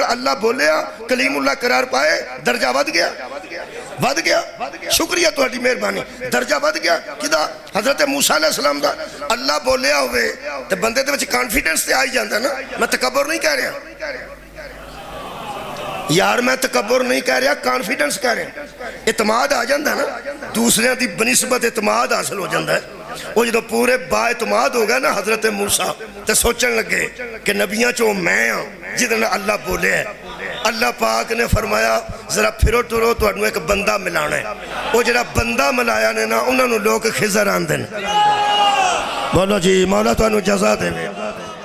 اللہ بولیا کلیم اللہ قرار پائے درجہ ود گیا شکریہ تہاڈی مہربانی درجہ ود گیا کدا حضرت موسیٰ علیہ السلام دا اللہ بولیا ہوئے تے بندے دے وچ کانفیڈنس تے آئی جاندا نا میں تکبر نہیں کہہ رہا یار میں تکبر نہیں کہہ رہا کانفیڈنس کہہ رہا اعتماد آ جاندہ نا دوسرے دی بنسبت اعتماد حاصل ہو جاندہ ہے وہ جدو پورے با اعتماد ہو گیا نا حضرت موسیٰ تے سوچن لگے کہ نبیاں چو میں ہوں جدن اللہ بولے ہے اللہ پاک نے فرمایا ذرا پھرو ٹرو تو انہوں ایک بندہ ملانا ہے وہ جڑا بندہ ملایا نے نا انہوں نے لوگ خزر آن دیں بولو جی مولا تو انہوں جزا دے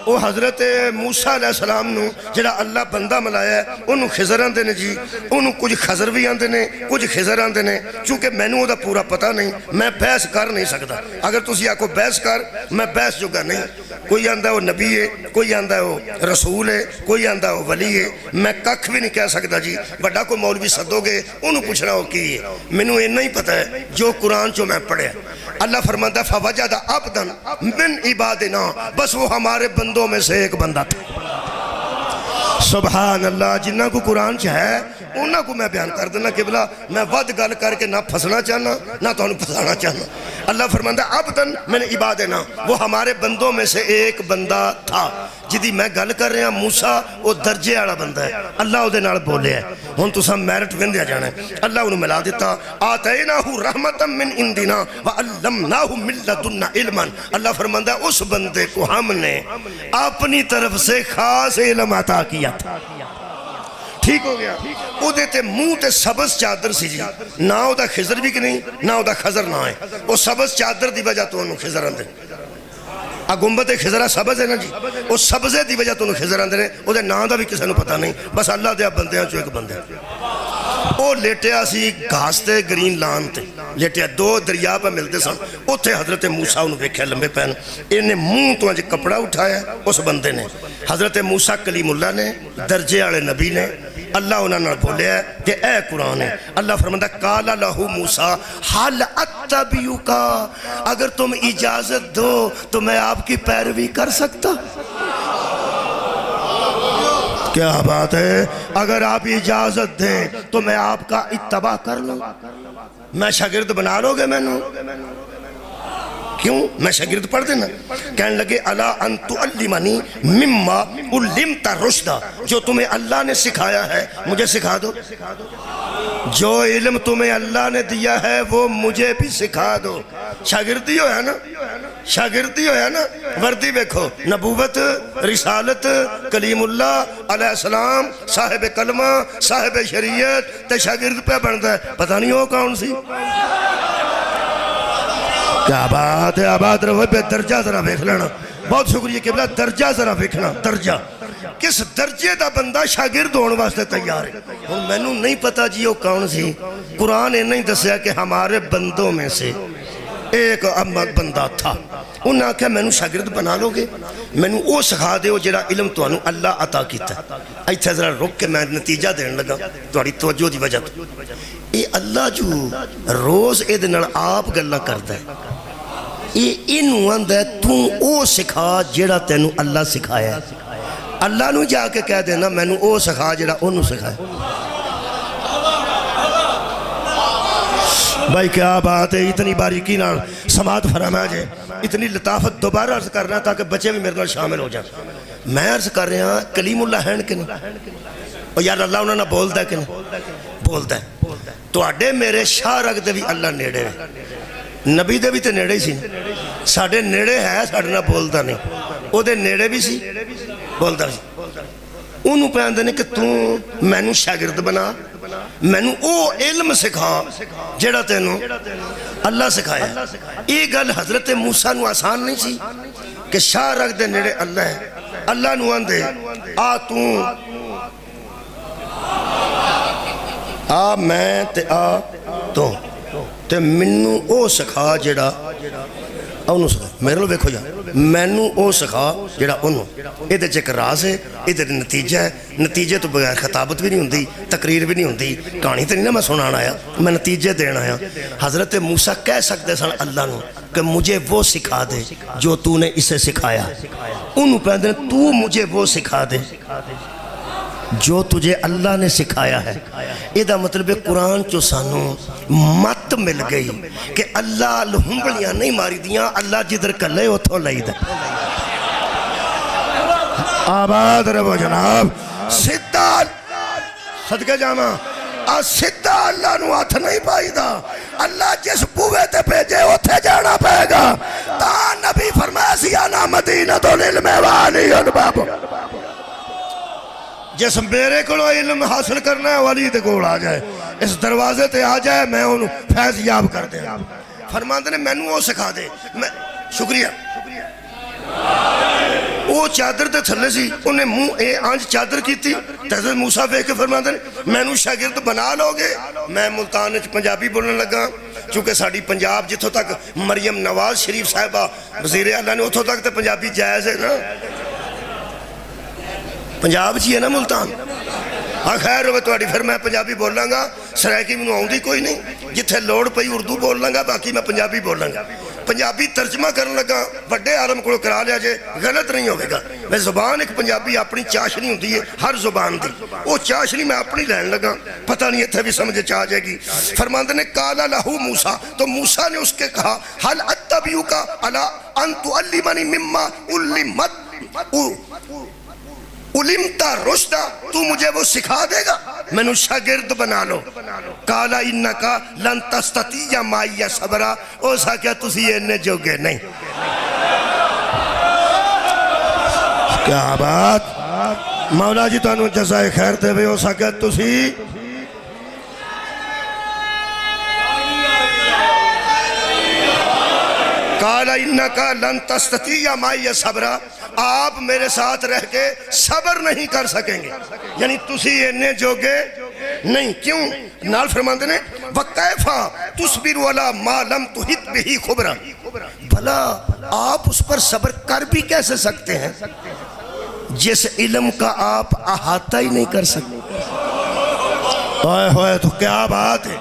وہ حضرت موسیٰ علیہ السلام نو جڑا اللہ بندہ ملایا ہے انہوں خزر آندے نے جی انہوں کچھ خزر بھی آندے نے کچھ خزر آندے نے چونکہ میں نے وہ دا پورا پتہ نہیں میں بحث کر نہیں سکتا اگر تسی آکو بحث کر میں بحث جو گا نہیں کوئی آندہ ہے وہ نبی ہے کوئی آندہ ہے وہ رسول ہے کوئی آندہ ہے وہ ولی ہے میں ککھ بھی نہیں کہہ سکتا جی بڑا کو مولوی صدو گے انہوں پوچھنا ہو کی ہے میں نے نہیں پتہ ہے جو قرآن چو میں پڑھے اللہ فرماتا فوجد عبدا من عبادنا بس وہ ہمارے بندوں میں سے ایک بندہ تھا سبحان اللہ جنہ کو قرآن چاہے انہاں کو میں بیان کر دینا قبلہ میں ود گل کر کے نہ پھسنا چاہنا نہ تو انہوں پھسانا چاہنا اللہ فرماتا عبدا من عبادنا وہ ہمارے بندوں میں سے ایک بندہ تھا جدی میں گل کر رہا موسیٰ وہ درجے آڑا بندہ ہے اللہ او دے نال بولے ہے ہون تو سا میرٹ وندیا جانا ہے اللہ انہوں ملا دیتا آتیناہو رحمتا من اندنا وعلمناہو من لدنا علما اللہ فرماتا اس بندے کو ہم نے اپنی طرف سے خاص علم عطا کیا تھا ٹھیک ہو گیا وہ دیتے منہ تے سبز چادر سی جی نہ او دا خزر بھی کہ نہیں نہ او دا خزر نہ آئے وہ سبز چادر دی وجہ تو انہوں خزر اندے گنبت خزرہ سبز ہے نا جی وہ سبزے دی وجہ تو انہوں خزر اندے وہ دے نام دا بھی کسے نو پتہ نہیں بس اللہ دے اب بندے ہیں جو ایک بندے ہیں وہ لیٹیا سی گھاستے گرین لان تے لیٹیا دو دریا پہ ملتے سن وہ تھے حضرت موسیٰ انہوں بیکھے لمبے پہن انہیں منہ تو آج کپڑا اٹھایا اس بندے نے حضرت موسیٰ کلیم اللہ نے درجے آلے نبی نے اللہ انہوں نے بولے ہے کہ اے قرآن ہے اللہ فرماتا قَالَ لَهُ مُوسَىٰ حَلْ أَتَّبِعُكَ اگر تم اجازت دو تو میں آپ کی پیروی کر سکتا کیا بات ہے اگر آپ اجازت دیں تو میں آپ کا اتباع کر لوں میں شاگرد بنا لو گے میں نے کیوں میں شاگرد پڑھ دینا کہنے لگے اللہ ان تعلمنی مما علمت رشدہ جو تمہیں اللہ نے سکھایا ہے مجھے سکھا دو جو علم تمہیں اللہ نے دیا ہے وہ مجھے بھی سکھا دو شاگردی ہو ہے نا شاگردی ہو ہے نا وردی بیکھو نبوت رسالت کلیم اللہ علیہ السلام صاحب کلمہ صاحب شریعت تے شاگرد پہ بنتا ہے پتہ نہیں ہو کون سی کیا بات ہے آباد رہو پہ درجہ ذرا بیکھ لینا بہت شکریہ قبلہ درجہ ذرا بیکھنا درجہ کس درجے دا بندہ شاگرد ہونے واسطے تیار ہے اور میں نو نہیں پتا جی وہ کون سی قرآن نے نہیں دسیا کہ ہمارے بندوں میں سے ایک بندہ تھا انہوں نے کہا میں نو شاگرد بنا لو گے میں نو او سکھا دے ہو جڑا علم تو انہوں اللہ عطا کیتا ہے ایتھے ذرا رک کے میں نتیجہ دین لگا تمہاری توجہ دی وجہ تو اے اللہ جو روز اے دنال آپ گلہ کرتا ہے اے انہوں اندہ ہے تو او سکھا جڑا تینوں اللہ سکھایا ہے اللہ نو جا کے کہہ دینا میں نو او سکھا جڑا انہوں سکھایا بھائی کیا بات ہے اتنی باریکی نال سماعت فرما جائے اتنی لطافت دوبارہ عرض کر رہا ہے تاکہ بچے بھی میرے نال شامل ہو جائیں میں عرض کر رہا ہوں کلیم اللہ ہے کہ نہیں اور یار اللہ انہوں نے بولتا ہے کہ نہیں بولتا ہے تو اڈے میرے شاہ رکھ دے بھی اللہ نیڑے ہے نبی دے بھی تے نیڑے سی ساڑھے نیڑے ہے ساڑھے نہ بولتا نہیں او دے نیڑے بھی سی بولتا سی انہوں پہ آندے نے کہ تو میں نو شاگرد بنا میں نو او علم سکھا جڑا تینوں اللہ سکھایا یہ گل حضرت موسیٰ نو آسان نہیں سی کہ شاہ رکھ دے نیڑے اللہ ہے اللہ نو آندے آ میں تے آ تو تے منو او سکھا جڑا انہوں سکھا میرے لو بیکھو جا مینو او سکھا جڑا انہوں یہ چیک راز ہے یہ نتیجہ ہے نتیجے تو بغیر خطابت بھی نہیں ہوندی تقریر بھی نہیں ہوندی کہانی تو نہیں نا میں سنانا آیا میں نتیجے دینا آیا حضرت موسیٰ کہہ سکتے سن اللہ نو کہ مجھے وہ سکھا دے جو تو نے اسے سکھایا انہوں پہنے تو مجھے وہ سکھا دے جو تجھے اللہ نے سکھایا ہے یہ مطلب قرآن چو سانو مت مل گئی کہ اللہ لہنگلیاں نہیں ماری دیاں، اللہ جدھر کلے اتھوں لئی دے۔ آباد رہو جناب، سدھا صدقے جاما سدھا اللہ نو ہاتھ نہیں پائی دا، اللہ جس بوئے تے بھیجے اتھے جانا پائے گا۔ تا نبی فرمایا سیانا مدینہ العلم والی الباب، جس میرے کو علم حاصل کرنا ہے والی تے کول آ جائے، اس دروازے تے آ جائے، میں انہوں فیض یاب کر دے۔ فرماندے نے میں نو وہ سکھا دے، شکریہ۔ وہ چادر تے تھلے سی، انہیں منہ آنج چادر کی تھی، حضرت موسیٰ پہ کے فرماندے نے میں نو شاگرد بنا لو گے۔ میں ملتان پنجابی بولنے لگا، چونکہ ساڑی پنجاب جتوں تک مریم نواز شریف صاحبہ وزیر اعلیٰ نے اتوں تک تے پنجابی جائز ہے نا، پنجاب جی ہے نا ملتان۔ ہاں خیر ہوئے توڑی، پھر میں پنجابی بولاں گا، سرائکی میں آؤں دی کوئی نہیں، جتھے لوڑ پئی اردو بولاں گا، باقی میں پنجابی بولاں گا۔ پنجابی ترجمہ کرنے لگا، بڑے عالم کو کرا لیا جے، غلط نہیں ہوئے گا۔ میں زبان ایک پنجابی اپنی چاشنی ہوتی ہے ہر زبان دی، وہ چاشنی میں اپنی لین لگا، پتہ نہیں اتھے بھی سمجھے چاہ جائے گی۔ فرماندے نے کالا لہو موسیٰ، تو موسیٰ نے اس کے کہا حل اتبیوکا علی ان تعلمنی مما علمتا رشدہ، تو مجھے وہ سکھا دے گا، میں نے شاگرد بنا لو۔ کالا انکا لن تستطیع معی صبرا، او سا کیا تسی انہیں جوگے نہیں۔ کیا بات، مولا جی تو انہوں جزائے خیر دے بے، او سا کیا تسی کالا انکا لن تستطیع معی صبرا، آپ میرے ساتھ رہ کے صبر نہیں کر سکیں گے، یعنی تسی انہیں جوگے نہیں۔ کیوں؟ نال فرماندے نے وَقَيْفَ تُصْبِرُ عَلَى مَا لَمْ تُحِطْ بِهِ خُبْرًا، بھلا آپ اس پر صبر کر بھی کیسے سکتے ہیں جس علم کا آپ احاطہ ہی نہیں کر سکتے۔ ہوئے ہوئے تو کیا بات ہے،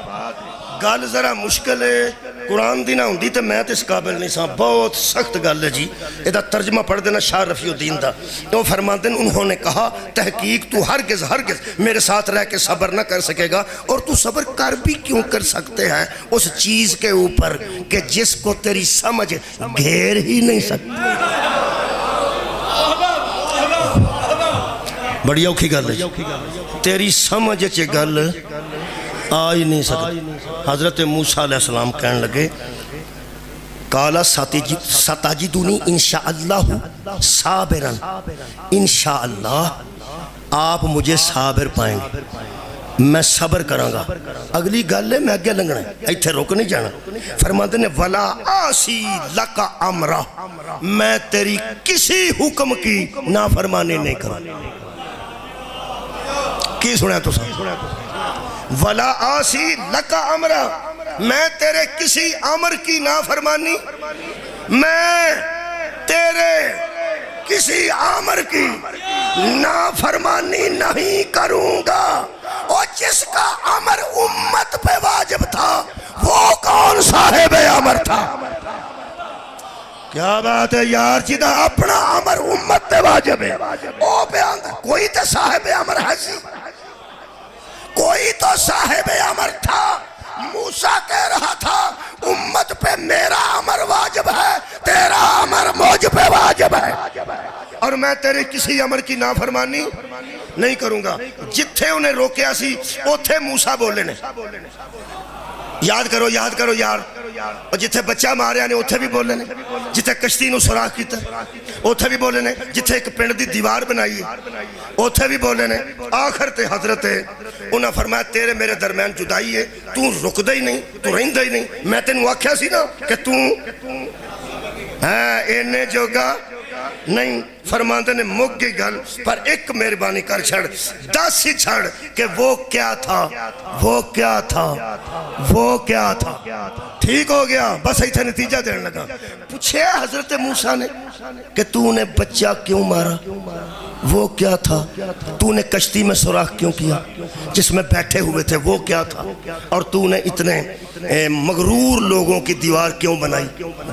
گل ذرا مشکل ہے، قرآن دی نہ ہوندی تے میں تے اس قابل نہیں سا، بہت سخت گل ہے جی۔ ایدہ ترجمہ پڑھ دینا شاہ رفیع الدین دا، تو فرماتے ہیں انہوں نے کہا تحقیق تو ہرگز میرے ساتھ رہ کے صبر نہ کر سکے گا، اور تو صبر کر بھی کیوں کر سکتے ہیں اس چیز کے اوپر کہ جس کو تیری سمجھ گھیر ہی نہیں سکتی۔ بڑی اوکھی گل ہے، تیری سمجھ چے گل آ ہی نہیں سکتی۔ حضرت موسیٰ علیہ السلام کہنے لگے کالا ستاجدونی انشاءاللہ صابرن، انشاءاللہ آپ مجھے صابر پائیں گے، میں صبر کراں گا۔ اگلی گل ہے میں اگے لنگنا ہے، ایتھے روک نہیں جانا۔ فرماتے نے وَلَا آسی لَكَ عَمْرَ، میں تیری کسی حکم کی نافرمانی نہیں کروں۔ کی سنیا تو سن، وَلَا آسی لَكَ عَمْرَ، میں تیرے کسی امر کی نافرمانی، میں تیرے کسی امر کی نافرمانی نہیں کروں گا۔ اور جس کا امر امت پہ واجب تھا وہ کون صاحب امر تھا؟ کیا بات ہے یار، جدہ اپنا امر امت پہ واجب ہے او بیان دا، کوئی تو صاحب امر ہے سی، کوئی تو صاحب امر تھا۔ موسیٰ کہہ رہا تھا امت پہ میرا امر واجب ہے، تیرا امر مجھ پہ واجب ہے، اور میں تیرے کسی امر کی نافرمانی نہیں کروں گا۔ جتھے انہیں روکیا سی اوتھے موسیٰ بولے نے، یاد کرو یار، اور جتھے بچہ ماریا نے اوتھے بھی بولے نے، جتھے کشتی نو سوراخ کیتا اوتھے بھی بولے نے، جتھے ایک پنڈ دی دیوار بنائی اوتھے بھی بولے نے۔ آخر تے حضرت انہاں فرمایا تیرے میرے درمیان جدائی ہے، تو رک دے ہی نہیں، تو رہندہ ہی نہیں، میں تینوں آکھیا سی نا کہ تو اینے جوگا نہیں۔ فرماندے نے مک گئی گل، پر ایک مہربانی کر چھڑ، دس ہی چھڑ کہ وہ کیا تھا، وہ کیا تھا، وہ کیا تھا۔ ٹھیک ہو گیا، بس ایتھے نتیجہ دینے لگا۔ پوچھے حضرت موسیٰ نے کہ تو نے بچہ کیوں مارا، وہ کیا تھا، تو نے کشتی میں سوراخ کیوں کیا، جس میں بیٹھے ہوئے تھے وہ کیا تھا، اور تو نے اتنے مغرور لوگوں کی دیوار کیوں بنائی،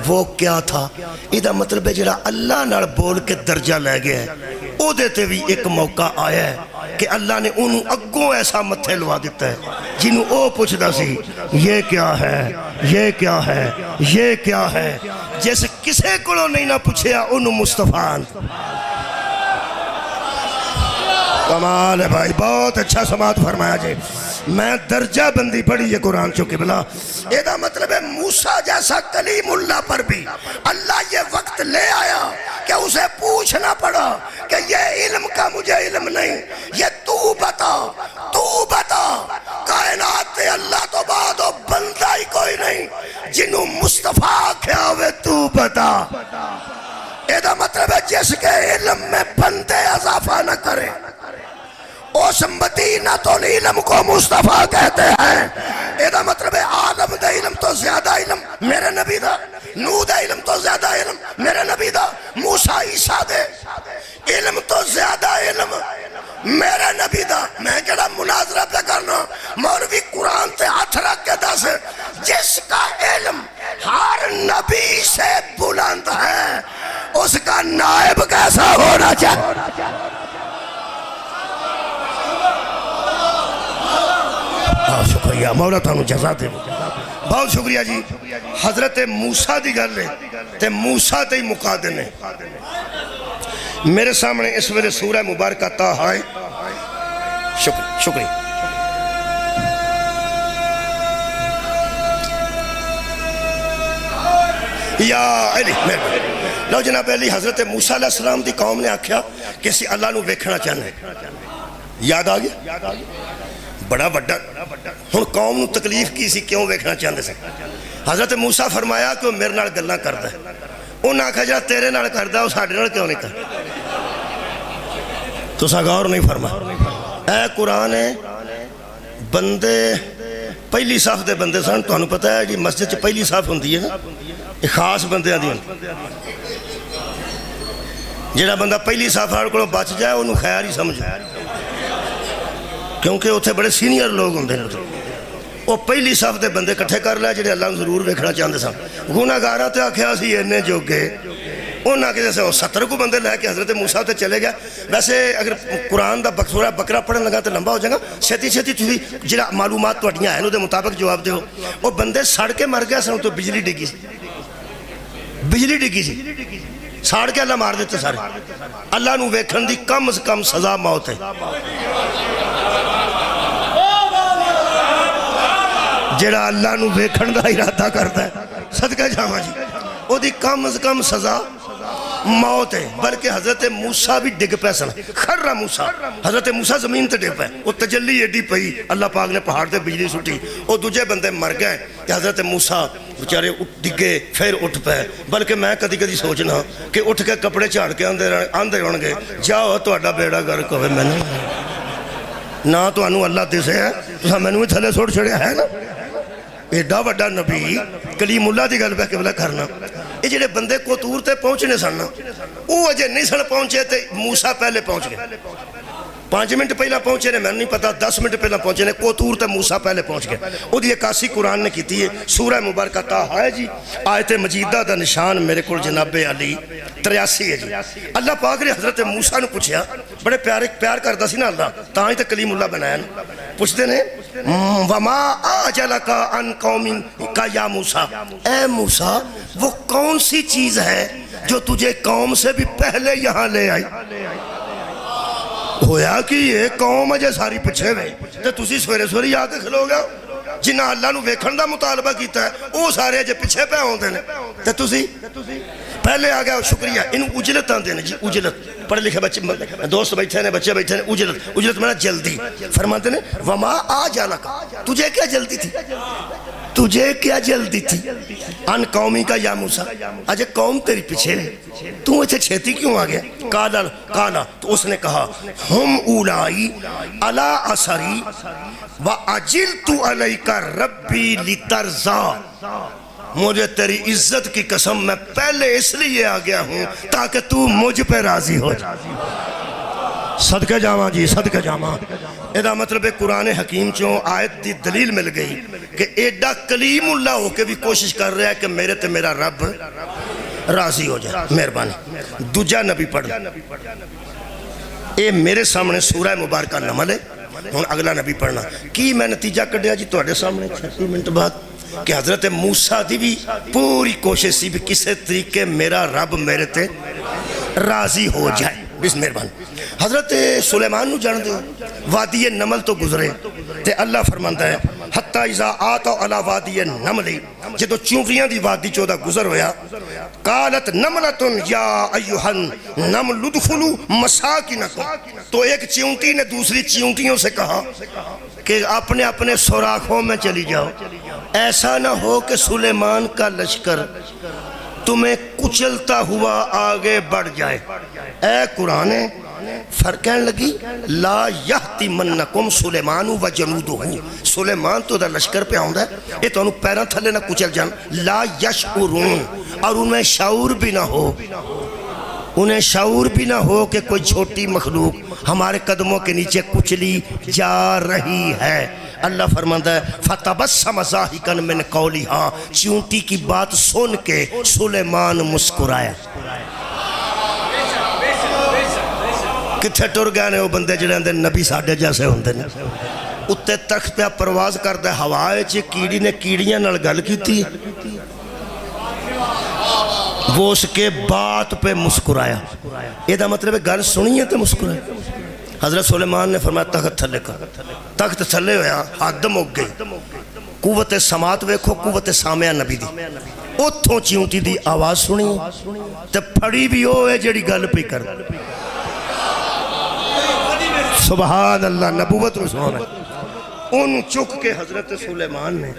وہ کیا تھا۔ ایدہ مطلب ہے جڑا اللہ نال بول کے درجہ لے گیا ہے، او دیتے بھی ایک موقع آیا ہے کہ اللہ نے انہوں اگوں ایسا متھے لوا دیتا ہے جنہوں او پوچھدا سی یہ کیا ہے، یہ کیا ہے، یہ کیا ہے، جیسے کسے کولو نہیں نہ پوچھیا انہوں مصطفیٰ. کمال ہے بھائی، بہت اچھا سماعت فرمایا جی. میں درجہ بندی پڑھی یہ قرآن چکے بلا. یہ دا مطلب ہے موسیٰ جیسا کلیم اللہ پر بھی اللہ یہ وقت لے آیا کہ اسے پوچھنا پڑا کہ یہ علم کا مجھے علم نہیں، یہ تو بتا، تو بتا. کائنات تے اللہ تو بعد و بندہ ہی کوئی نہیں جنہوں مصطفیٰ کیا ہوئے تو بتا. یہ دا مطلب ہے جس کے علم میں بندے اضافہ نہ کریں اس مدینہ تو علم کو مصطفیٰ کہتے ہیں. یہ دا مطلب ہے عالم دا علم تو زیادہ علم میرے نبی دا، نوح دا علم تو زیادہ علم میرے نبی دا، موسیٰ عیسیٰ دے علم تو زیادہ علم میرے نبی دا. میں کہڑا مناظرہ پہ کرنا، مولوی قرآن تے ہاتھ رکھ کے دس جس کا علم ہر نبی سے بلند ہے اس کا نائب کیسا ہونا چاہیے. بہت شکریہ مولا تانوں جزا دے، بہت شکریہ جی. حضرت موسیٰ دی گل ہے تے موسیٰ تے ہی مکا دینے. میرے سامنے اس ویلے سورہ مبارکہ طٰہٰ ہے. شکریہ. یا علی لو جناب علی، حضرت موسیٰ علیہ السلام دی قوم نے آکھیا کہ اسی اللہ نو ویکھنا چاہنے. یاد آگیا بڑا بڑا ہن قوم نو تکلیف کی سی، کیوں ویکھنا چاہندے سے؟ حضرت موسیٰ فرمایا کہ وہ میرے نال گلاں کردا ہے. انہاں آکھیا جا تیرے نال کردا وہ ساڈے نال کیوں نہیں کردا؟ تساں غور نہیں فرمایا. اے قرآن ہے، بندے پہلی صف دے بندے سن. تانوں پتہ ہے جی مسجد چ پہلی صف ہوندی ہے نا، یہ خاص بندیاں دی ہوندی. جڑا بندہ پہلی صف والے کولوں بچ جائے انہوں خیر ہی سمجھ، کیونکہ اتنے بڑے سینئر لوگ ہوندے نے. وہ پہلی صف دے بندے کٹھے کر لے جڑے اللہ نوں ضرور ویکھنا چاہندے سن. گناہگاراں تے آکھیا سی اینے جوگے، انہاں کے جیسے 70 کو بندے لے کے حضرت موسیٰ تے چلے گئے. ویسے اگر قرآن دا سورہ بقرہ پڑھن لگا تو لمبا ہو جائے گا. چھتی چھتی تسی جڑا معلومات تہاڈیاں ہیں دے مطابق جواب دیو. وہ بندے سڑ کے مر گئے سن تو بجلی ڈگی سی، بجلی ڈگی سی، ساڑ کے اللہ مار دیتے سارے. اللہ نو ویکھن دی کم از کم سزا موت ہے. جڑا اللہ نو ویکھن دا ارادہ کرتا ہے صدقہ جاواں جی او دی کم از کم سزا موت ہے. بلکہ حضرت موسیٰ بھی ڈگ پہ سن، خرہ موسیٰ. حضرت موسیٰ زمین تے ڈگ پہ، وہ تجلی ایڈی پئی، اللہ پاک نے پہاڑ تے بجلی سٹی، وہ دوجے بندے مر گئے کہ حضرت موسیٰ بچارے ڈگے پھر اٹھ پہ. بلکہ میں کدی کدی سوچنا کہ اٹھ کے کپڑے جھاڑ کے آندے ہون گے جاؤ تہاڈا بیڑا غرق ہوئے. میں نہ تانوں اللہ دسے ہے تساں مینوں بھی تھلے سٹ چھڑیا ہے نا. ایڈا وڈا نبی کلیم اللہ دی گل پہ قبلہ کرنا. یہ جڑے بندے کوتور تے پہنچنے سن وہ اجے نہیں سن پہنچے تے موسیٰ پہلے پہنچ گئے. 5 منٹ پہلا پہنچے نے میں نہیں پتا، 10 منٹ پہلا پہنچے نے. کوتور تے موسیٰ پہلے پہنچ گئے. وہ دی 81 قرآن نے کیتی ہے. سورہ مبارکہ طٰہٰ ہے جی. آیت مجیدہ دا نشان میرے کول جناب علی 83 ہے جی. اللہ پاک نے حضرت موسیٰ نے پوچھیا، بڑے پیار کرتا سی نا اللہ، تاں ہی تے کلیم اللہ بنایا نا. پوچھتے نے وَمَا أَعْجَلَكَ عَنْ قَوْمِكَ يَا موسیٰ، اے موسیٰ وہ کون سی چیز ہے جو تجھے قوم سے بھی پہلے یہاں لے آئی؟ ہویا کہ یہ قوم اجے ساری پچھے ہوئے تے تسی سویرے سویرے آ کے کھلو گے. جنہ اللہ نو ویکھن دا مطالبہ کیتا ہے وہ سارے اجے پیچھے پہ ہوندے نے تے تسی پہلے آ گیا. شکریہ. انہوں اجلت آندے نے جی، اجلت. پڑھے لکھے بچے دوست بیٹھے نے، بچے بیٹھے نے. اجلت، اجلت میں جلدی. فرماتے نے وما أَعْجَلَكَ، تجھے کیا جلدی تھی، تجھے کیا جلدی تھی ان قومی کا یا موسیٰ، اجے قوم تیری پیچھے ہے، تو اسے چھیتی کیوں آ گیا؟ کالا تو اس نے کہا ہم اولائی علی اثری وَأَجِلْتُ عَلَيْكَ رَبِّي لِتَرْضَىٰ، مجھے تیری عزت کی قسم میں پہلے اس لیے آ گیا ہوں تاکہ تو مجھ پہ راضی ہو جائے. صدقہ جاواں جی، صدقہ جاواں. ایدہ مطلب قرآن حکیم چوں آیت دی دلیل مل گئی کہ ایڈا کلیم اللہ ہو کے بھی کوشش کر رہا ہے کہ میرے تے میرا رب راضی ہو جائے. مہربانی. دوجا نبی پڑھ یہ میرے سامنے سورہ مبارکہ نمل ہے. ہوں اگلا نبی پڑھنا کی میں نتیجہ کڈیا جی تواڈے سامنے 36 منٹ بعد کہ حضرت موسیٰ دی بھی پوری کوشش سی بھی کسے طریقے میرا رب میرے تے راضی ہو جائے. بسم مہربان. حضرت سلیمان نو جان دے وادی نمل تو گزرے تے اللہ فرماندا ہے حتی اذا آتا علی وادی نمل جدو چونٹیاں دی وادی چودہ گزر ہویا قالت نملتن یا ایوہن نمل ادخلوا مساکنکم تو ایک چونٹی نے دوسری چونٹیوں سے کہا کہ اپنے اپنے سوراخوں میں چلی جاؤ. ایسا نہ ہو کہ سلیمان کا لشکر تمہیں کچلتا ہوا آگے بڑھ جائے. اے قرآن فرقین لگی لا یحتمنکم سلیمان و جنودہ سلیمان تو دا لشکر پہ آؤں ہے یہ تو انہوں پیران تھلے نہ کچل جان. لا یشعرون اور انہیں شعور بھی نہ ہو انہیں شعور بھی نہ ہو کہ کوئی چھوٹی مخلوق ہمارے قدموں کے نیچے کچلی جا رہی ہے. اللہ فرماتا ہے فَتَبَسَّمَ ضَاحِكًا مِنْ قَوْلِهَا چونٹی کی بات سن کے سلیمان مسکرایا. کتھے ٹر گئے نے وہ بندے جڑے اندر نبی ساڑھے جیسے ہوندے نے اتے تخت پہ پرواز کرتا ہے ہوائے چے کیڑی نے کیڑیاں نال گل کی تھی وہ اس کے بات پہ مسکرایا. یہ دا مطلب ہے گل سنی ہے تو مسکرایا. حضرت سلیمان نے فرمایا تخت تھلے کا تخت تھلے ہویا حد مک گئی. قوت سماعت ویکھو قوت سامعہ نبی دی اتھوں چیونٹی دی آواز سنی تے پھڑی بھی ہوئے جڑی گل پہ کر. سبحان اللہ نبوت رسول ہے. انہوں چک کے حضرت سلیمان نے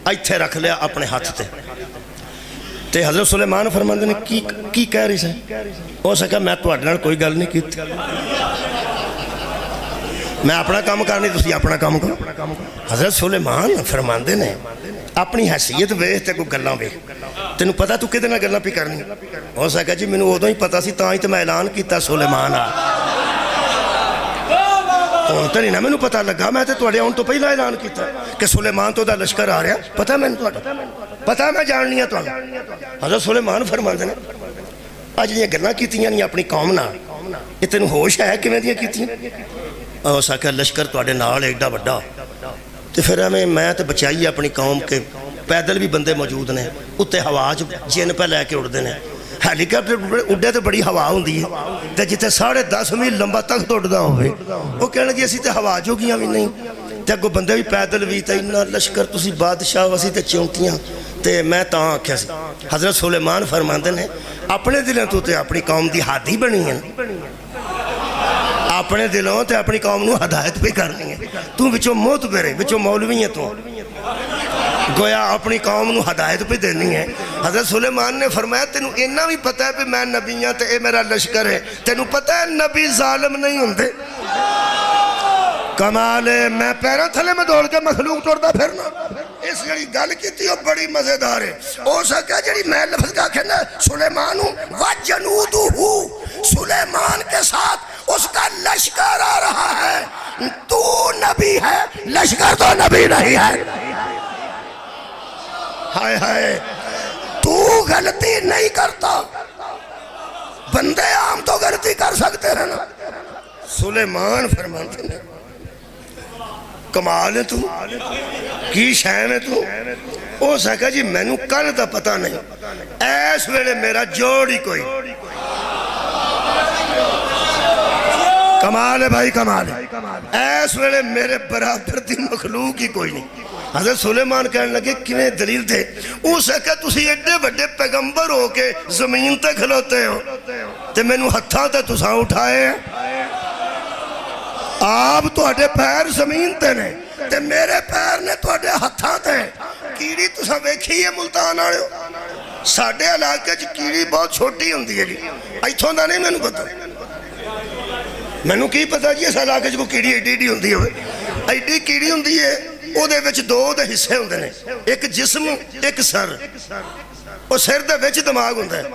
ایتھے رکھ لیا اپنے ہاتھ تے حضرت سلیمان فرماندے نے کی کہہ رہی سے ہو سکا میں تو اڈنال کوئی گل نہیں کیتی میں اپنا کام کرنی تسی اپنا کام کرو. حضرت سلیمان فرماندے نے اپنی حیثیت ویکھ تے کوئی گلاں ویکھ تینوں پتہ تو کدے نال گلاں پی کرنی ہو سکا جی مینوں ادوں ہی پتہ سی تاں ہی تے میں اعلان کیتا سلیمان آ ہوں تو نہیں نا مینوں پتہ لگا میں تے تواڈے آن تو پہلا اعلان کیتا کہ سلیمان تو دا لشکر آ رہا پتہ مینوں تواڈا پتہ میں جاننی ہے تانوں. حضرت سلیمان فرماندے نے اج جڑیاں گلاں کیتیاں نہیں اپنی قوم نال یہ تینوں ہوش ہے کیویں دیاں کیتیاں ہو سکا لشکر تواڈے نال ایڈا وڈا تے پھر میں تے بچائی اپنی قوم کے پیدل بھی بندے موجود نے اتنے ہوا جن پہ لے کے اڑتے ہیں. ہیلی کاپٹر اڈے تو بڑی ہوا ہوندی ہے تے جتنے 10.5 میل لمبا تخت اڑدا ہوئے وہ کہنے کہ اسی تے ہوا جوگیاں بھی نہیں تے اگوں بندے بھی پیدل بھی تے انہاں لشکر تسی بادشاہ اسی تے چونٹیاں تے میں تاں آکھیا سی. حضرت سلیمان فرماندے نے اپنے دلوں تو تے اپنی قوم دی ہادی بنی ہے اپنے دلوں تے اپنی قوم نو ہدایت پہ کرنی ہے. تو بچوں موت برے بچوں مولوی ہے تو گویا اپنی قوم نو ہدایت پہ دینی ہے. حضرت سلیمان نے فرمایا تینوں اینا بھی پتہ ہے کہ میں نبی ہاں تے اے میرا لشکر ہے تینوں پتہ ہے نبی ظالم نہیں ہوندے. کمال ہے میں پیروں تھلے میں دوڑ کے مخلوق توڑتا پھرنا اس جڑی گل کیتی وہ بڑی مزیدار ہے. ہو سکا جڑی میں لفظ کا کہنا سلیمان وجنودہ سلیمان کے ساتھ اس کا لشکر آ رہا ہے. تو نبی ہے لشکر تو نبی نہیں ہے. ہائے ہائے تو غلطی نہیں کرتا بندے عام تو غلطی کر سکتے ہیں نا. سلیمان فرماتے ہیں کمال ہے تو کی شہم ہے تو ہو سکا جی میں نو کل دا پتہ نہیں ایس ویلے میرا جوڑ ہی کوئی کمال ہے بھائی کمال ہے ایس ویلے میرے برابر دی مخلوق ہی کوئی نہیں. حضرت سلیمان کہنے لگے کیویں دلیل تھے او سکا تسی ایڈے بڑے پیغمبر ہو کے زمین تے کھلوتے ہو تے میں نو ہتھاں تے تساں اٹھائے آپ تو اڈے پیر زمین تے نے تے میرے پیر نے تو اڈے ہتھاں تے کیڑی تساں ویکھی ہے ملتان آڑے ہو ساڑھے علاقے چ کیڑی بہت چھوٹی ہوندی ہے جی ایتھوں دا نہیں میں نو پتا میں نو کی پتا جی اس علاقے چ کو کیڑی ایڈی ہوندی ہوئے ایڈی کیڑی ہوندی ہے او دے وچ دو دے حصے ہوندے نے ایک جسم ایک سر او سر دے وچ دماغ ہوندا ہے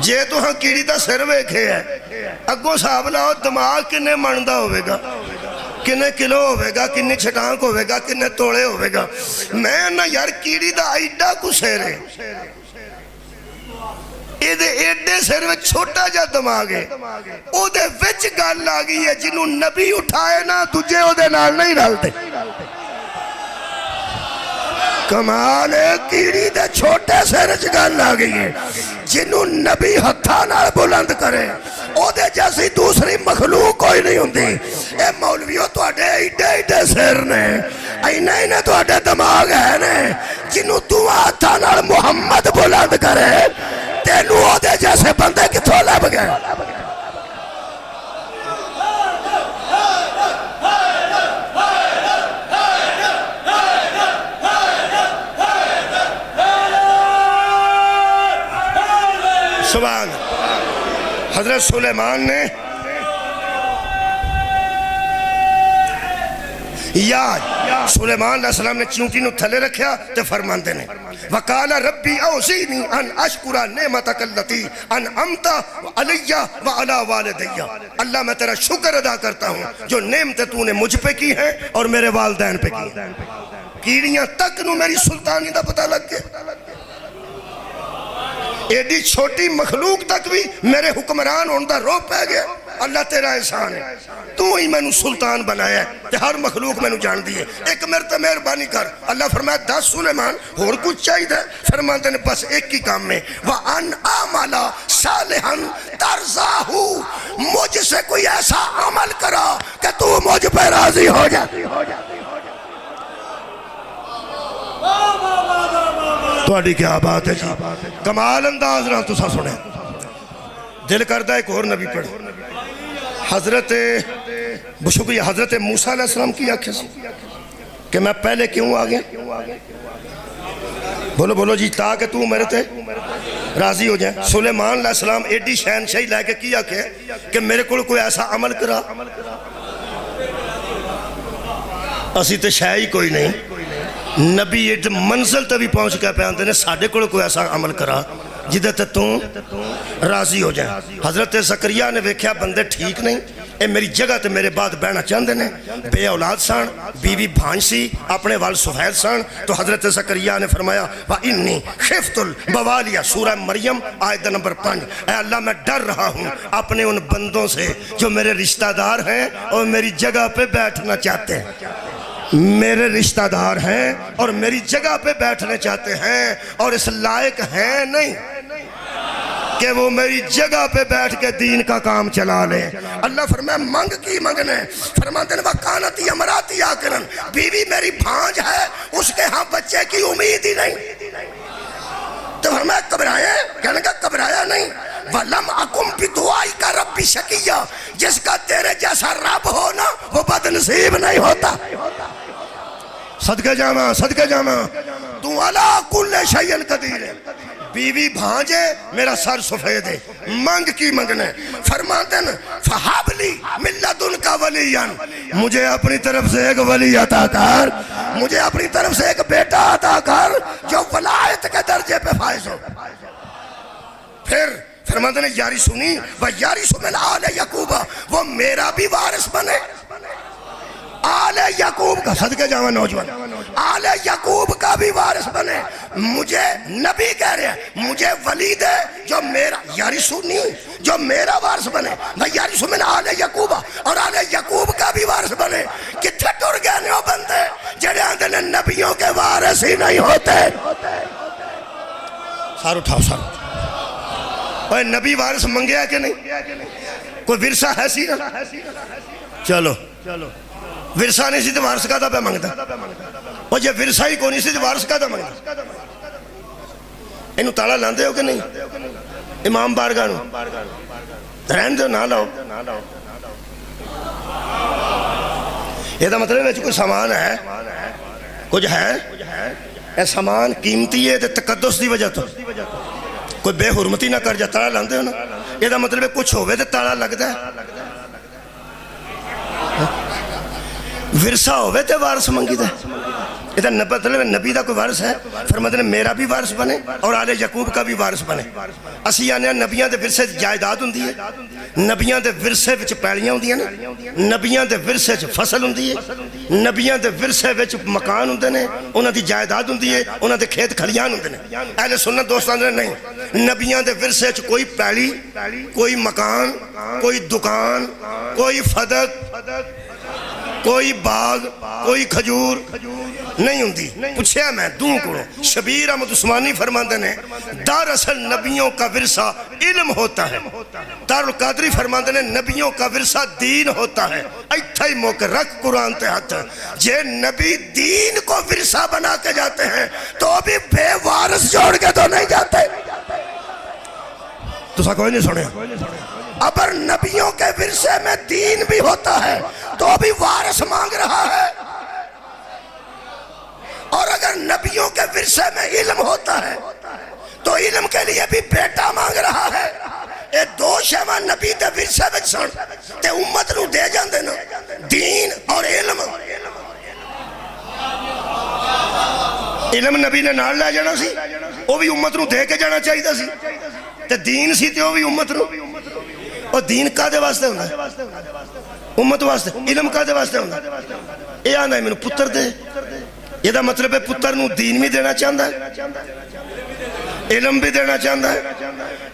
جے تو ہاں کیڑی دا سر ویکھے ہے اگوں صاحب لاؤ دماغ کنے مندا ہوئے گا کنے کلو ہوئے گا کنے چھٹانک ہوئے گا کنے توڑے ہوئے گا میں نا یار کیڑی دا ایڈا کو سر ہے ایڈے سر میں چھوٹا جا دماغ ہے او دے وچ گل آ گئی ہے جنہوں نبی اٹھائے نا تجھے او دے نال نہیں رلتے کمال ہے کیڑی دے چھوٹے سر وچ گل آ گئی ہے جنہوں نبی ہتھاں نال بلند کرے او دے جیسی دوسری مخلوق کوئی نہیں ہوندی اے مولویوں تواڈے ایڈے سر نے اینے تواڈے دماغ ہے نے جنہوں تو ہتھاں نال محمد بلند کرے تینوں او دے جیسے بندے کتھوں لب گئے سبحان حضرت سلیمان نے یاد سلیمان علیہ السلام نے چونٹی نو تھلے رکھیا تے فرماندے نے وقال ربی اوزینی ان اشکر نعمتک اللتی انعمت علی وعلی والدی اللہ میں تیرا شکر ادا کرتا ہوں جو نعمتیں تو نے مجھ پہ کی ہیں اور میرے والدین پہ کی ہیں کیڑیاں تک نو میری سلطانی دا پتہ لگ گیا ایڈی چھوٹی مخلوق تک بھی میرے حکمران ہوندہ رو پہ گیا اللہ تیرا احسان ہے تو ہی میں نو سلطان بنایا ہے کہ ہر مخلوق میں نو جان دیئے ایک مرتے مہربانی کر اللہ فرمایا 10 سلیمان اور کچھ چاہیے تھا فرماتے نے بس ایک ہی کام میں وَأَنْ عَمَلَ صَالِحًا تَرْضَاهُ مجھ سے کوئی ایسا عمل کرا کہ تو مجھ پہ راضی ہو جا توڑی کیا بات ہے جی کمال انداز رہا تو سا سنے دل کردہ ایک اور نبی پڑھ حضرت بشکریہ حضرت موسیٰ علیہ السلام کی آنکھیں سے کہ میں پہلے کیوں آگیا بولو جی تاکہ تو میرے تے راضی ہو جائیں سلیمان علیہ السلام ایڈی شہنشاہی لے کے کیا کہ میرے کو کوئی ایسا عمل کرا اسی تے شاہی کوئی نہیں نبی ایڈ منزل تے بھی پہنچ کے پیانتے نے ساڑھے کوئی ایسا عمل کرا جدہ تے تم راضی ہو جائیں حضرت زکریہ نے ویکھیا بندے ٹھیک نہیں اے میری جگہ تے میرے بعد بہنا چاہندے نے بے اولاد سان بیوی بھانج سی اپنے وال سفید سان تو حضرت زکریہ نے فرمایا وَإِنِّي خِفْتُ الْبَوَالِيَ سورہ مریم آیت نمبر 5 اے اللہ میں ڈر رہا ہوں اپنے ان بندوں سے جو میرے رشتہ دار ہیں اور میری جگہ پہ بیٹھنا چاہتے ہیں میرے رشتہ دار ہیں اور میری جگہ پہ بیٹھنے چاہتے ہیں اور اس لائق ہیں نہیں کہ وہ میری جگہ پہ بیٹھ کے دین کا کام چلا لے اللہ فرمائے منگ کی منگنے فرماتے ہیں وَقَانَتِ امْرَأَتِي عَاقِرًا بیوی میری بھانج ہے اس کے ہاں بچے کی امید ہی نہیں تو فرمایا گھبرایا کہنے کا گھبرایا نہیں وَلَمْ أَكُمْ بِدُعَائِكَ رَبِّ شَقِيًّا جس کا تیرے جیسا رب ہو نا وہ بد نصیب نہیں ہوتا صدقہ جامع تو عَلَىٰ كُلِّ شَيْءٍ قَدِيرٌ بیوی بھانجے میرا سر سفید ہے منگ کی منگنے فرماتے ہیں فَحَبْ لِي مِن لَدُنْكَ وَلِيًّا مجھے اپنی طرف سے ایک ولی عطا کر مجھے اپنی طرف سے ایک بیٹا عطا کر جو ولایت کے درجے پہ فائز ہو پھر فرماتے ہیں یاری سنی وَيَارِثُ مِنْ آلِ یعقوب وہ میرا بھی وارث بنے آل یعقوب کا صدقہ جاوا نوجوان آل یعقوب کا بھی وارث بنے مجھے نبی کہہ رہے ہیں مجھے ولی دے جو میرا یارثو نہیں جو میرا وارث بنے یارث من آل یعقوب اور آل یعقوب کا بھی وارث بنے کتھے ٹر گئے نہیں ہو بندے جڑے آندے نے نبیوں کے وارث ہی نہیں ہوتے سار اٹھاؤ سار اوہ نبی وارث منگیا کہ نہیں کوئی ورثہ ہے سی نا چلو ورثہ نہیں سی تو وارث کا دا پہ منگتا اور جب ورثہ ہی کو نہیں سی تو وارث کا دا منگتا انہوں تالا لاندے ہو کہ نہیں امام بارگاہ نو رہن دو نہ لاؤ یہ دا مطلب ہے کوئی سامان ہے کچھ ہے اے سامان قیمتی ہے تقدس دی وجہ تو کوئی بے حرمتی نہ کر جا تالا لاندے ہو نا یہ دا مطلب ہے کچھ ہوئے تو تالا لگتا ہے ورثہ ہوئے تے وارث منگی دے یہ مطلب نبی دا کوئی وارث ہے؟ فرماتے ہیں میرا بھی وارث بنے اور آل یعقوب کا بھی وارث بنے. اسی آنے نبیاں دے ورثے جائیداد ہوندی ہے, نبیاں دے ورثے وچ پیلیاں ہوندیاں نے, نبیاں دے ورثے وچ فصل ہوندی ہے, نبیاں دے ورثے وچ مکان ہوندے نے, انہاں دی جائیداد ہوندی ہے, انہاں دے کھیت کھلیان ہوندے نے. اہل سنت دوستان نے نہیں, نبیاں دے ورثے وچ کوئی پیلی, کوئی مکان, کوئی دکان, کوئی فدق, کوئی باغ, کوئی کھجور نہیں ہوندی. پوچھیا میں دوں کو شبیر احمد عثمانی فرماندے نے دراصل نبیوں کا ورثہ علم ہوتا ہے. دارالقادری فرماندے نے نبیوں کا ورثہ دین ہوتا ہے. ایتھا ہی موقع رکھ قرآن تے ہاتھ. جے نبی دین کو ورثہ بنا کے جاتے ہیں تو بھی بے وارث جوڑ کے تو نہیں جاتے. تو سا کوئی نہیں سنے. اگر نبیوں کے ورثے میں دین بھی ہوتا ہے تو بھی وارث مانگ رہا ہے, اور اگر نبیوں کے ورثے میں علم ہوتا ہے تو علم کے لیے بھی بیٹا مانگ رہا ہے. اے دو شیواں نبی دے ورثے وچ سن تے امت نو دے جاندے نا, دین اور علم. علم نبی نے نال لے جانا سی, وہ بھی امت نو دے کے جانا چاہیے سی, تے دین سی تے وہ بھی امت نو. اور دین کا دے واسطے ہونا ہے امت واسطے, علم کا دے واسطے ہونا ہے. اے آنا ہے میں پتر دے, یہ دا مطلب ہے پتر نو دین بھی دینا چاہتا ہے, علم بھی دینا چاہتا ہے.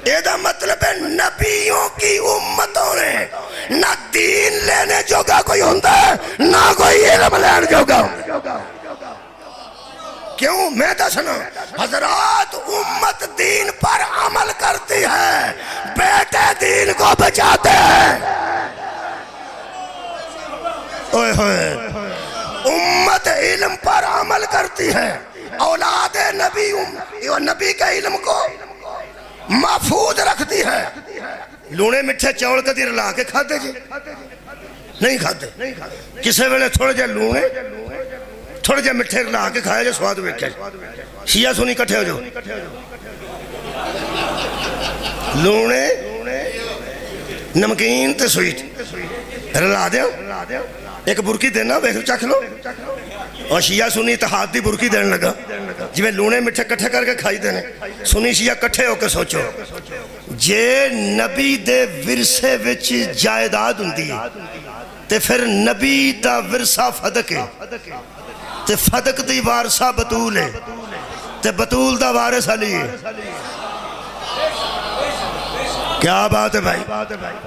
یہ دا مطلب ہے نبیوں کی امتوں نے نہ دین لینے جوگا کوئی ہوتا ہے نہ کوئی علم لینے جوگا. کیوں میں دسنا حضرات, امت دین پر عمل کرتی ہے, بیٹے دین کو بچاتے ہیں. اوئے ہوئے, امت علم پر عمل کرتی ہے, اولاد نبی نبی کے علم کو محفوظ رکھتی ہے. لونے مٹھے چاول کدی رلا کے کھاتے جی نہیں کھاتے, کسے ویلے تھوڑے جے لونے تھوڑے جے مٹھے رلا کے کھایا جو سواد ویکھیا. شیعہ سنی کٹھے ہو جو لونے نمکین تے سویٹ رلا دیا, ایک برکی دینا ویکھ چکھ لو. اور شیعہ سنی اتحاد دی برکی دین لگا جی میں لونے مٹھے کٹھے کر کے کھائی دینے. سنی شیعہ کٹھے ہو کے سوچو, جے نبی دے ورثے وچ جائیداد ہوندی تے پھر نبی دا ورثہ فدق ہے, تے فدق دی وارثہ بطول ہے, تے بطول دا وارث علی ہے. کیا بات ہے بھائی,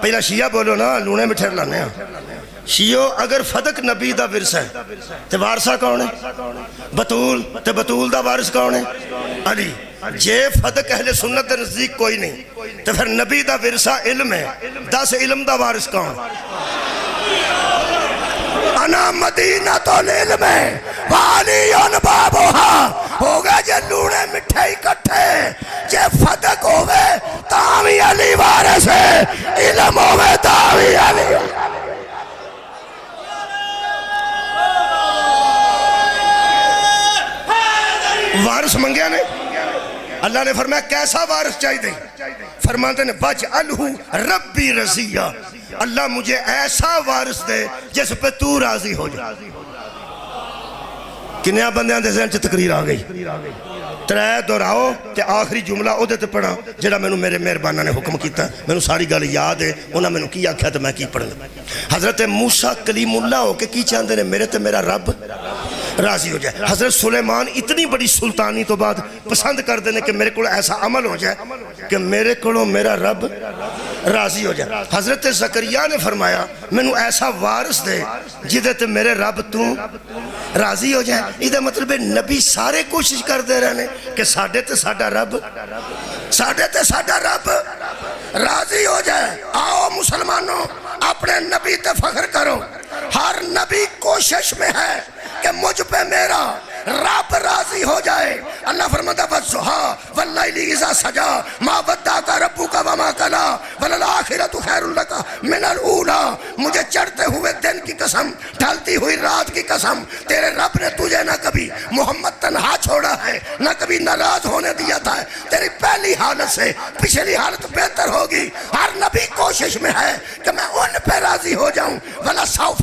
پہلا شیعہ بولو نا, لونے مٹھے لانے ہیں. شیعو اگر فدق نبی دا ورثہ ہے تے وارثہ کون ہے؟ بطول. تے بطول دا وارث کون ہے؟ علی. جے فدق اہل سنت دے نزدیک کوئی نہیں تے پھر نبی دا ورثہ علم ہے, 10 علم دا وارث کون؟ انا مدینہ تو العلم ہے والیون بابوہا. ہوگا جے لونے مٹھے اکٹھے, جے فدق ہوئے تاوی علی وارث ہے, علم ہوئے تاوی علی. وارث منگیا نے, اللہ نے فرمایا کیسا وارث چاہیے دیں؟ فرماتے ہیں بجعلہ ربی رضیہ, اللہ مجھے ایسا وارث دے جس پہ تو راضی ہو جائے. کنیا بندیاں دے ذہن چ تقریر آ گئی, ترے دہراؤ تے آخری جملہ او دے تے پڑھا جڑا میں میرے مہربانہ نے حکم کیتا. میں نے ساری گل یاد ہے, انہاں میں نے کی آکھیا تے میں کی پڑھنا. حضرت موسیٰ کلیم اللہ ہو کے کی چاہتے ہیں میرے تے میرا رب راضی ہو جائے. حضرت سلیمان اتنی بڑی سلطانی تو بعد پسند کر دینے کہ میرے کو ایسا عمل ہو جائے کہ میرے کو میرا رب راضی ہو جائے. حضرت زکریا نے فرمایا میں نے ایسا وارث دے جدے تے میرے رب تو راضی ہو جائے. یہ مطلب ہے نبی سارے کوشش کر دے رہے کہ ساڑھے تے ساڑھا رب راضی ہو جائے. آؤ مسلمانوں اپنے نبی تے فخر کرو. ہر نبی کوشش میں ہے کہ مجھ پہ میرا رب راضی ہو جائے. اللہ فرماتا وَالضُّحَىٰ وَاللَّيْلِ إِذَا سَجَىٰ مَا وَدَّعَكَ رَبُّكَ وَمَا قَلَىٰ وَلَلْآخِرَةُ خَيْرٌ لَكَ مِنَ الْأُولَىٰ. مجھے چڑھتے ہوئے دن کی قسم, ڈھلتی ہوئی رات کی قسم, تیرے رب نے تجھے نہ کبھی محمد تنہا چھوڑا ہے نہ کبھی ناراض ہونے دیا تھا. تیری پہلی حالت سے پچھلی حالت بہتر ہوگی. ہر نبی کوشش میں ہے کہ میں ان پہ راضی ہو جاؤں. وَلَسَوْفَ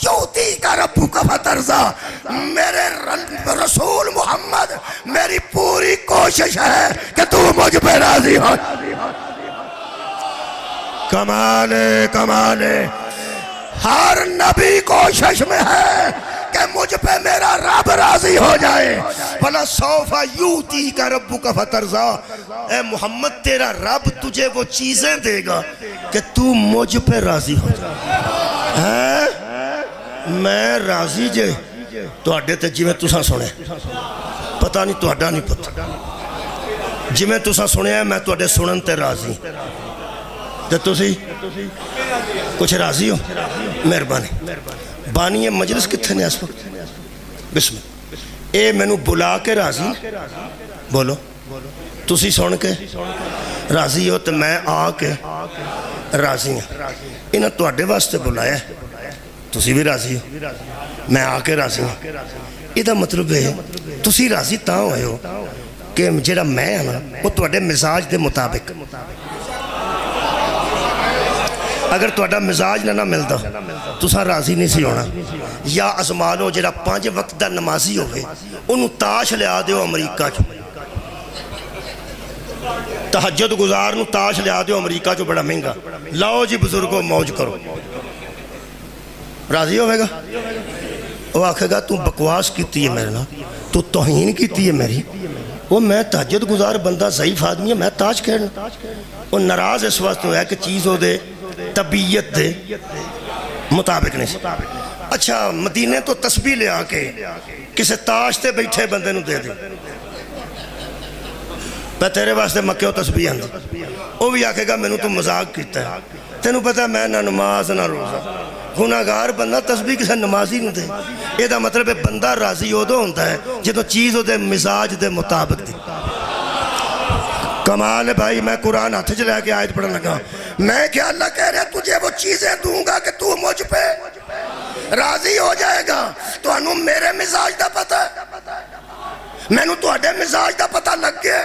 يُعْطِيكَ رَبُّكَ فَتَرْضَىٰ. میرے رسول محمد میری پوری کوشش ہے کہ تو مجھ پہ راضی ہو. کمال ہے کمال ہے. ہر نبی کوشش میں ہے کہ مجھ پہ میرا رب راضی ہو جائے. بھلا سوف یوتی کا ربو کا فترزا. اے محمد تیرا رب تجھے وہ چیزیں دے گا کہ تو مجھ پہ راضی ہو جائے. میں راضی جے تواڈے تے جویں تساں سنے پتہ نہیں تواڈا نہیں پتہ جویں تساں سنیا میں تواڈے سنن تے راضی تے تسی کچھ راضی ہو. مہربانی بانی مجلس کتنے نے اس وقت بسم اللہ اے مینوں بلا کے راضی بولو تسی سن کے راضی ہو تے میں آ کے راضی ہوں. انہاں تواڈے واسطے بلایا تسی بھی راضی ہو میں آ کے راضی ہوں. یہ مطلب ہے تسی راضی تاں ہوئے ہو کہ جڑا میں ہاں وہ تواڈے مزاج دے مطابق. اگر تواڈا مزاج نہ ملدا تساں راضی نہیں سی ہونا. یا ازما لو جڑا 5 وقت دا نمازی ہوئے انہوں تاش لیا دیو امریکہ چ. تہجد گزار نو تاش لیا دیو امریکہ چ بڑا مہنگا. لاؤ جی بزرگوں موج کرو. راضی ہوئے گا؟ وہ آکھے گا تو بکواس کیتی ہے میرے نا تو توہین کیتی ہے میری. وہ میں تہجد گزار بندہ ضعیف آدمی ہے میں تاج کھیلنا. وہ ناراض اس واسطے ہوا ہے کہ چیز ہو دے طبیعت دے مطابق نہیں. اچھا مدینے تو تسبیح لے آ کے کسے تاش تے بیٹھے بندے نو دے دے میں تیرے واسطے مکیو تسبیح آندی. وہ بھی آکھے گا مینوں تو مذاق کیتا ہے. تینوں پتہ ہے میں نہ نماز نہ روزہ گناہگار بندہ تسبیح کسے نمازی نو دے. یہ دا مطلب ہے بندہ راضی ادو ہوتا ہے جدو چیز دے مزاج دے مطابق دی. کمال ہے بھائی. میں قرآن ہاتھ چ لے کے آیت پڑھن لگا. میں کیا اللہ کہہ رہا تجھے وہ چیزیں دوں گا کہ تو مجھ پہ راضی ہو جائے گا. تو انہوں میرے مزاج دا پتہ ہے میں نو تواڈے مزاج دا پتہ لگ گیا.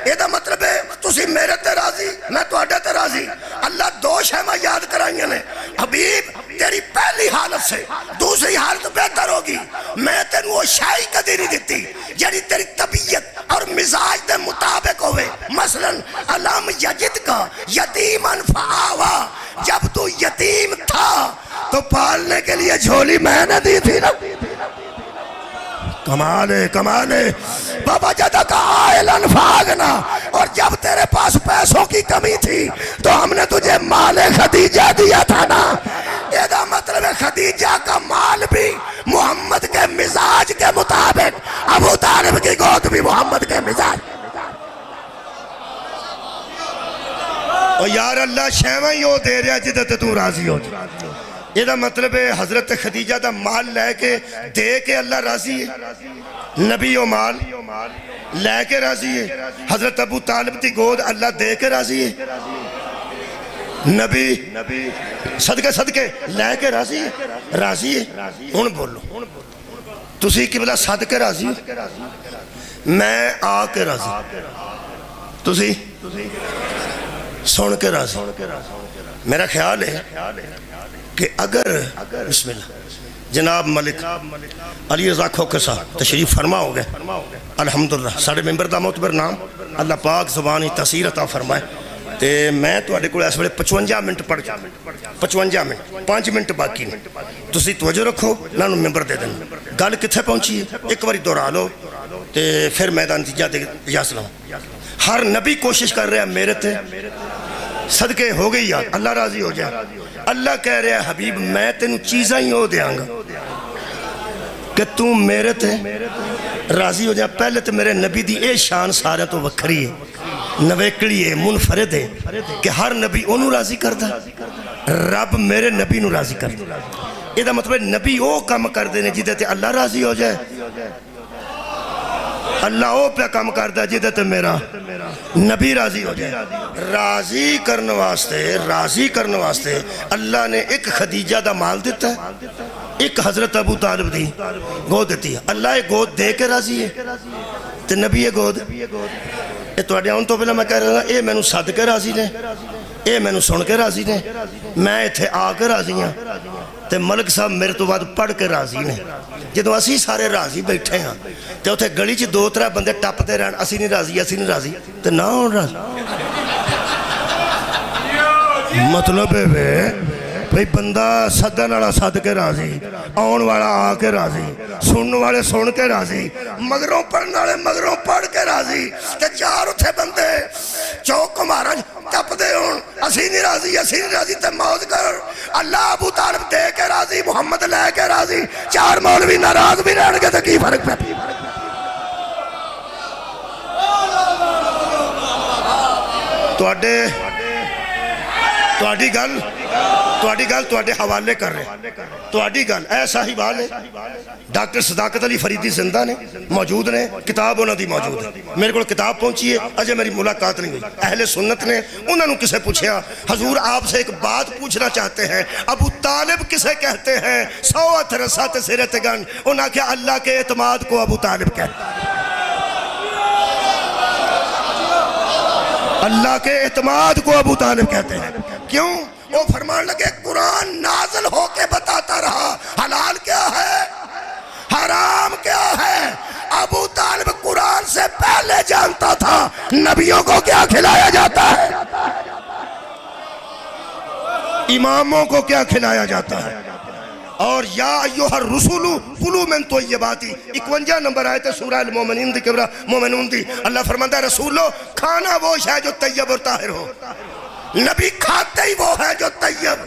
یہ دا مطلب ہے تسی میرے تے راضی میں تواڈے تے راضی. اللہ 2 شیواں یاد کرائیاں نے. حبیب تیری پہلی حالت سے دوسری حالت بہتر ہوگی. میں تینوں وہ شائی کدی نہیں دیتی جڑی تیری طبیعت اور مزاج دے مطابق ہوئے. مثلا علم یجد کا یتیمن فآوا. جب تو یتیم تھا تو پالنے کے لیے جھولی میں نے دی تھی نا. کمال ہے کمال ہے. بابا جدہ کا آئلن فاغنا. اور جب تیرے پاس پیسوں کی کمی تھی تو ہم نے تجھے مال خدیجہ دیا تھا نا. یہ دا مطلب ہے خدیجہ کا مال بھی محمد کے مزاج کے مطابق. ابو طالب کی گود بھی محمد کے مزاج. اور یار اللہ شیوہ ہی ہو دے رہا جدہ تو راضی ہو. یہ دا مطلب ہے حضرت خدیجہ دا مال لے کے دے کے اللہ راضی ہے. نبی و مال لے کے راضی ہے. حضرت ابو طالب دی گود اللہ دے کے راضی ہے. نبی صدقے لے کے راضی ہے. ہن بولو تسی قبلہ صدقے راضی میں آ کے راضی تسی سن کے راضی. میرا خیال ہے کہ اگر بسم اللہ جناب ملک علی رضا کھوکھر صاحب تشریف فرما ہو گئے الحمدللہ ساڑھے ممبر دا معتبر نام اللہ پاک زبانی تاثیر عطا فرمائے. تے میں تواڈے کول اس ویلے 55 منٹ پڑھ 55 منٹ 5 منٹ باقی نے. تسی توجہ رکھو نانو ممبر دے دیں. گل کتھے پہنچی ہے ایک باری دہرا لو تے پھر میں دا نتیجہ دے اجازت لوں. ہر نبی کوشش کر رہا ہے میرے تے صدقے ہو گئی یار اللہ راضی ہو جائے. اللہ کہہ رہا ہے حبیب میں تینوں چیزاں ہی ہو دیاں گا کہ تو میرے تے راضی ہو جائے. پہلے تو میرے نبی دی اے شان سارے تو وکھری ہے نویکڑی ہے منفرد ہے کہ ہر نبی انہوں راضی کرتا رب میرے نبی نو راضی کرتا. یہ دا مطلب نبی او کم کر دینے جدے تے اللہ راضی ہو جائے. اللہ او پہ کم کرتا ہے جدے تے میرا نبی راضی ہو جائے. راضی کرنے واسطے اللہ نے ایک خدیجہ دا مال دیتا ہے ایک حضرت ابو طالب دی گود دیتی ہے. اللہ ایک گود دے کے راضی ہے تے نبی ایک گود. یہ تو آن تو پہلے میں کہہ رہا ہوں اے میں نو صدقے راضی نے یہ مینو سن کے راضی نے، میں اتنے آ کے راضی ہاں، تے ملک صاحب میرے تو بعد پڑھ کے راضی نے۔ جدو اسی سارے راضی بیٹھے ہاں تے اتنے گلی چ 2-3 بندے ٹپتے رہن اسی نہیں راضی اسی نہیں راضی تے نہ ہون راضی۔ مطلب ہے بھئی بندہ سدن والا سد کے راضی، آن والا آ کے راضی، سنن والے سن کے راضی، مگروں پڑھنے والے مگروں پڑھ کے راضی، تے 4 اتھے بندے چوک مارا ٹپ دے ہون اسی نہیں راضی تے موت کر اللہ ابو طالب دے کے راضی، محمد لے کے راضی، 4 مولوی ناراض بھی رہن گے تے کی فرق پہ؟ تواڈی گل تواڈے حوالے کر رہے ہیں، تواڈی گل ایسا ہی بال ہے۔ ڈاکٹر صداقت علی فریدی زندہ نے، موجود نے، کتاب انہوں دی موجود ہے، میرے کو کتاب پہنچی ہے، اجے میری ملاقات نہیں ہوئی۔ اہل سنت نے انہوں نے کسے پوچھیا حضور آپ سے ایک بات پوچھنا چاہتے ہیں، ابو طالب کسے کہتے ہیں؟ 100 ہتھ رسا تے سرے تے گن، انہوں نے کہا اللہ کے اعتماد کو ابو طالب کہتے ہیں۔ اللہ کے اعتماد کو ابو طالب کہتے ہیں۔ کیوں؟ وہ فرمان لگے قرآن نازل ہو کے بتاتا رہا حلال کیا ہے حرام کیا ہے۔ ابو طالب قرآن سے پہلے جانتا تھا نبیوں کو کیا کھلایا جاتا ہے، اماموں کو کیا کھلایا جاتا ہے۔ اور یا ایوہ الرسول کلوا من طیبات 51 نمبر آیت سورہ المومنین دی کبرا مومنون دی، اللہ فرماتا ہے رسولو کھانا وہ ہے جو طیب اور طاہر ہو، نبی کھاتے ہی وہ ہے جو طیب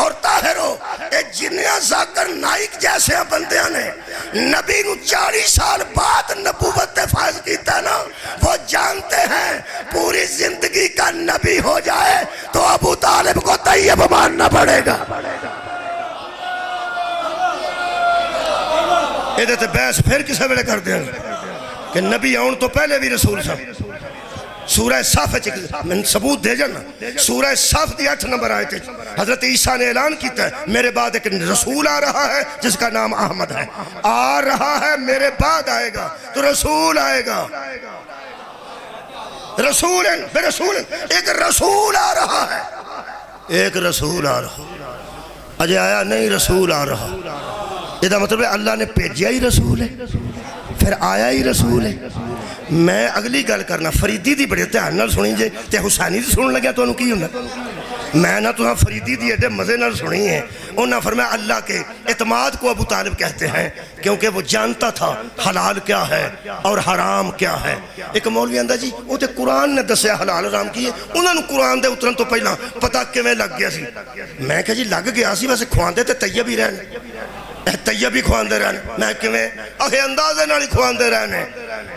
اور طاہر ہو۔ اے جنیاں ذاکر نائک جیسے بندیاں نے نبی نو 40 سال بعد نبوت فائز کیتا نا، وہ جانتے ہیں پوری زندگی کا نبی ہو جائے تو ابو طالب کو طیب ماننا پڑے گا۔ یہ دیتے بحث پھر کسے ویلے کر دیں کہ نبی آن تو پہلے بھی رسول صاحب۔ سورہ صف میں ثبوت دے جانا، سورہ صف دی 8 نمبر آئے تھے، حضرت عیسیٰ نے اعلان کیتا ہے میرے بعد ایک رسول آ رہا ہے جس کا نام احمد ہے، آ رہا ہے میرے بعد آئے گا تو رسول آئے گا، رسول ایک رسول آ رہا ہے، ایک رسول آ رہا، اجے آیا نہیں رسول آ رہا۔ یہ مطلب ہے اللہ نے بھیجیا ہی رسول ہے، پھر آیا ہی رسول ہے۔ میں اگلی گل کرنا فریدی دی بڑے دھیان نال سنی جے تے حسینی دی سنن لگیا تو انہوں کی ہونا، میں نہ تو فریدی دی ایڈے مزے نال سنی ہے۔ انہوں نے فرمایا اللہ کے اعتماد کو ابو طالب کہتے ہیں کیونکہ وہ جانتا تھا حلال کیا ہے اور حرام کیا ہے۔ ایک مولوی آندا جی وہ تے قرآن نے دسیا حلال حرام کی ہے، انہوں نے قرآن دے اترن تو پہلا پتہ کیویں لگ گیا سی؟ میں کہا جی لگ گیا سی، ویسے کھواندے تے طیب ہی رہنے، طیب ہی کھواندے رہنے۔ میں کیویں آخے اندازے نال ہی کھواندے رہنے۔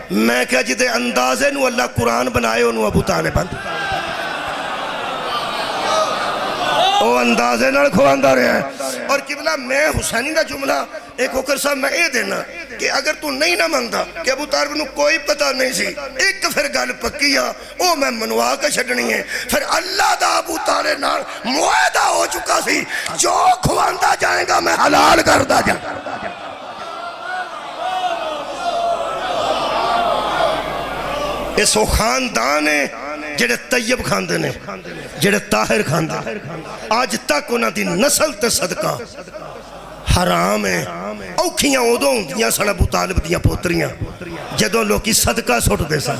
میں کہا جی دے اندازے نو اللہ قرآن بنائے انہوں ابو طالب بند، او اندازے نال کھواندہ رہے ہیں۔ اور قبلہ میں حسینی دا جملہ ایک اوکر صاحب میں اے دینا کہ اگر تو نہیں نہ مانگدا کہ ابو طالب نو کوئی پتہ نہیں سی، ایک پھر گل پکی او میں منوا کے چھڈنی ہے، پھر اللہ دا ابو طالب نال معاہدہ ہو چکا سی جو کھواندا جائے گا میں حلال کردا جائے گا۔ اس وہ خاندان ہے جڑے طیب کھاندے نے، جڑے طاہر کھاندے نے، آج تک انہاں دی نسل تے صدقہ حرام ہے۔ اوکھیاں ادوں ہوندیاں سن ابو طالب دیاں پوتریاں جدوں لوکی صدقہ سٹ دے سن،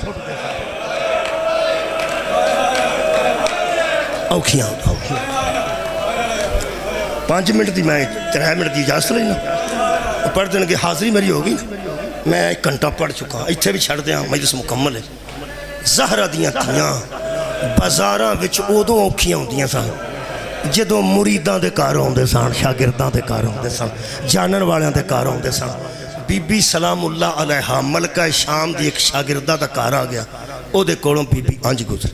اوکھیاں 5 منٹ دی میں 3 منٹ دی اجازت لینا، پڑھ دیں گے حاضری میری ہوگی نا، میں 1 گھنٹہ پڑھ چکا، اتھے بھی چھڑ دیا مجلس مکمل ہے۔ زہرہ دیاں تھیاں بازاراں وچ ادوں اوکھیاں ہوندیاں سن جدوں مریداں دے کار ہوندے سن، شاگرداں دے کار ہوندے سن، جانن والیاں دے کار ہوندے سن۔ بی بی سلام اللہ علیہا ملکہ شام دی ایک شاگردہ دا کار آ گیا، او دے کولوں بی بی انج گزری،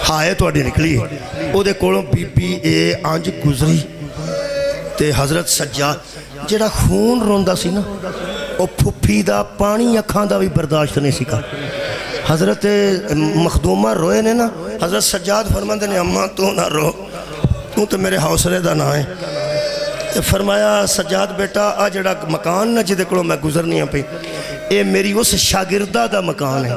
ہائے تواڈی نکلی، او دے کولوں بی بی اے انج گزری تے حضرت سجاد جڑا خون روندا سی نا او پھپھی دا پانی اکھاں دا بھی برداشت نہیں سی کر۔ حضرت مخدومہ روئے نے نا، حضرت سجاد فرماندے نے اماں تو نہ رو، تو میرے حوصلے دا نہ ہے۔ فرمایا سجاد بیٹا آ جڑا مکان نا جدے کولوں میں گزرنی ہاں پئی، اے میری اس شاگردہ دا مکان ہے